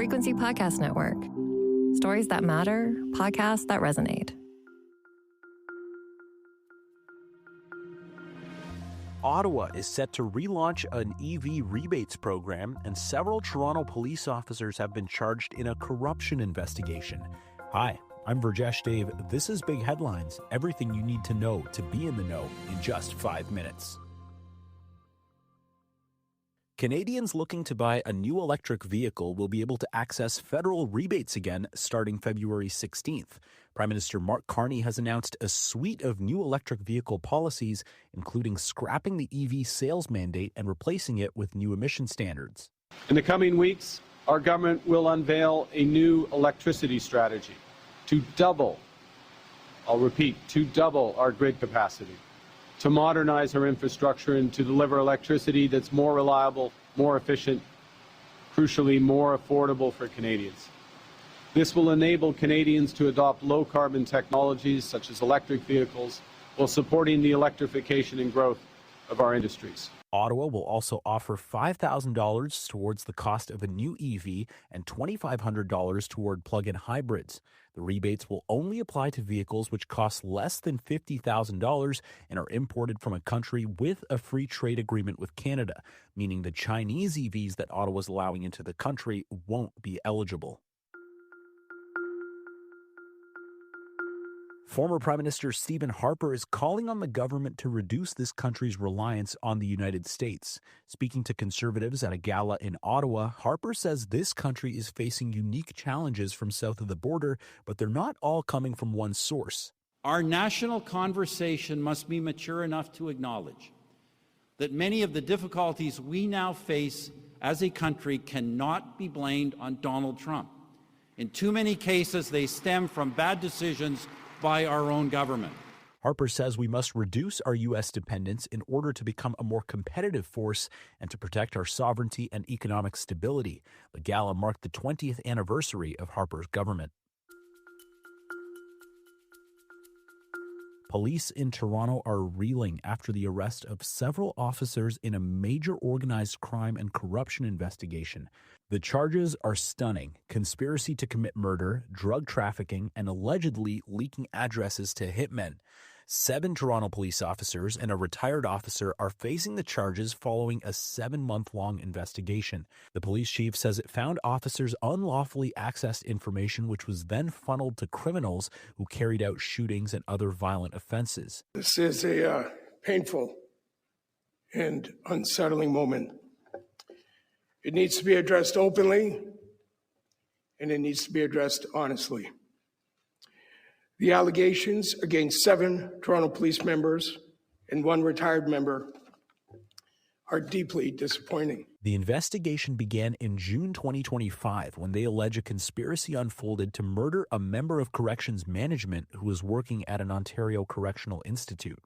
Frequency Podcast Network. Stories that matter, podcasts that resonate. Ottawa is set to relaunch an EV rebates program, and several Toronto police officers have been charged in a corruption investigation. Hi, I'm Virjesh Dave. This is Big Headlines, everything you need to know to be in the know in just 5 minutes. Canadians looking to buy a new electric vehicle will be able to access federal rebates again starting February 16th. Prime Minister Mark Carney has announced a suite of new electric vehicle policies, including scrapping the EV sales mandate and replacing it with new emission standards. In the coming weeks, our government will unveil a new electricity strategy to double, I'll repeat, to double our grid capacity, to modernize our infrastructure and to deliver electricity that's more reliable, more efficient, crucially more affordable for Canadians. This will enable Canadians to adopt low-carbon technologies such as electric vehicles while supporting the electrification and growth of our industries. Ottawa will also offer $5,000 towards the cost of a new EV and $2,500 toward plug-in hybrids. The rebates will only apply to vehicles which cost less than $50,000 and are imported from a country with a free trade agreement with Canada, meaning the Chinese EVs that Ottawa is allowing into the country won't be eligible. Former Prime Minister Stephen Harper is calling on the government to reduce this country's reliance on the United States. Speaking to Conservatives at a gala in Ottawa, Harper says this country is facing unique challenges from south of the border, but they're not all coming from one source. Our national conversation must be mature enough to acknowledge that many of the difficulties we now face as a country cannot be blamed on Donald Trump. In too many cases, they stem from bad decisions by our own government. Harper says we must reduce our U.S. dependence in order to become a more competitive force and to protect our sovereignty and economic stability. The gala marked the 20th anniversary of Harper's government. Police in Toronto are reeling after the arrest of several officers in a major organized crime and corruption investigation. The charges are stunning: conspiracy to commit murder, drug trafficking, and allegedly leaking addresses to hitmen. 7 Toronto police officers and a retired officer are facing the charges following a 7-month-long investigation. The police chief says it found officers unlawfully accessed information which was then funneled to criminals who carried out shootings and other violent offenses. This is a painful and unsettling moment. It needs to be addressed openly, and it needs to be addressed honestly. The allegations against 7 Toronto police members and 1 retired member are deeply disappointing. The investigation began in June 2025 when they allege a conspiracy unfolded to murder a member of Corrections Management who was working at an Ontario Correctional Institute.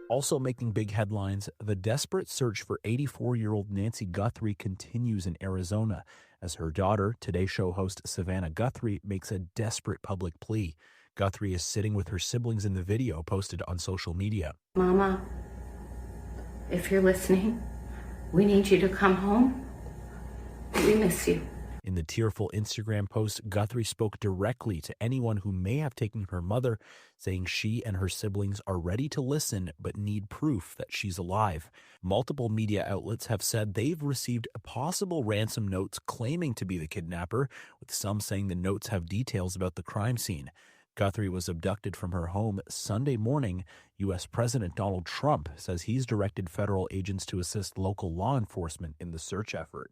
Also making big headlines, the desperate search for 84-year-old Nancy Guthrie continues in Arizona as her daughter, Today Show host Savannah Guthrie, makes a desperate public plea. Guthrie is sitting with her siblings in the video posted on social media. Mama, if you're listening, we need you to come home. We miss you. In the tearful Instagram post, Guthrie spoke directly to anyone who may have taken her mother, saying she and her siblings are ready to listen but need proof that she's alive. Multiple media outlets have said they've received possible ransom notes claiming to be the kidnapper, with some saying the notes have details about the crime scene. Guthrie was abducted from her home Sunday morning. U.S. President Donald Trump says he's directed federal agents to assist local law enforcement in the search effort.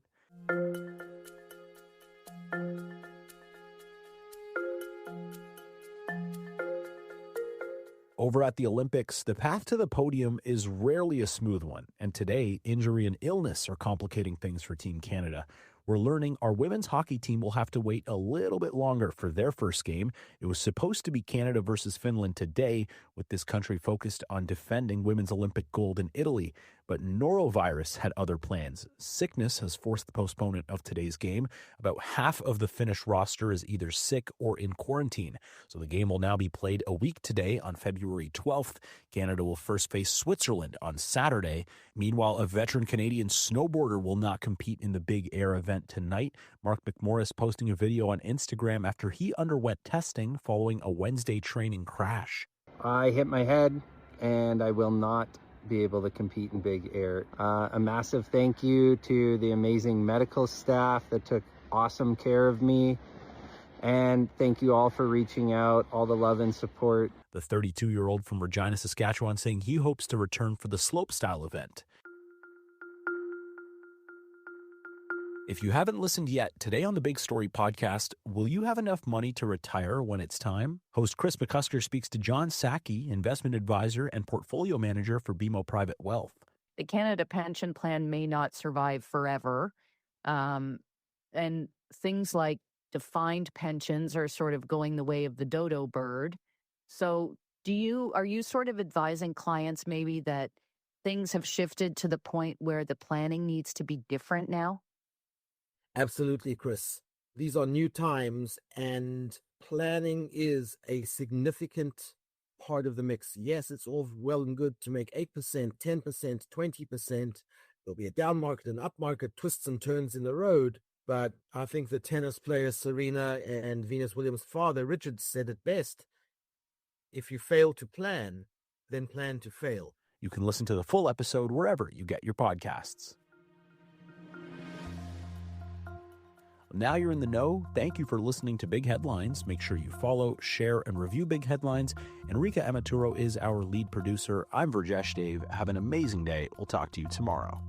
Over at the Olympics, the path to the podium is rarely a smooth one, and today, injury and illness are complicating things for Team Canada. We're learning our women's hockey team will have to wait a little bit longer for their first game. It was supposed to be Canada versus Finland today, with this country focused on defending women's Olympic gold in Italy. But norovirus had other plans. Sickness has forced the postponement of today's game. About half of the Finnish roster is either sick or in quarantine. So the game will now be played a week today on February 12th. Canada will first face Switzerland on Saturday. Meanwhile, a veteran Canadian snowboarder will not compete in the big air event tonight. Mark McMorris posting a video on Instagram after he underwent testing following a Wednesday training crash. I hit my head and I will not be able to compete in big air. A massive thank you to the amazing medical staff that took awesome care of me. And thank you all for reaching out, all the love and support. The 32-year-old from Regina, Saskatchewan, saying he hopes to return for the slopestyle event. If you haven't listened yet, today on the Big Story podcast, will you have enough money to retire when it's time? Host Chris McCusker speaks to John Sacchi, investment advisor and portfolio manager for BMO Private Wealth. The Canada Pension Plan may not survive forever. And things like defined pensions are sort of going the way of the dodo bird. So are you sort of advising clients maybe that things have shifted to the point where the planning needs to be different now? Absolutely, Chris. These are new times and planning is a significant part of the mix. Yes, it's all well and good to make 8%, 10%, 20%. There'll be a down market and up market, twists and turns in the road. But I think the tennis player Serena and Venus Williams' father, Richard, said it best. If you fail to plan, then plan to fail. You can listen to the full episode wherever you get your podcasts. Now you're in the know. Thank you for listening to Big Headlines. Make sure you follow, share, and review Big Headlines. Enrica Amaturo is our lead producer. I'm Virjesh Dave. Have an amazing day. We'll talk to you tomorrow.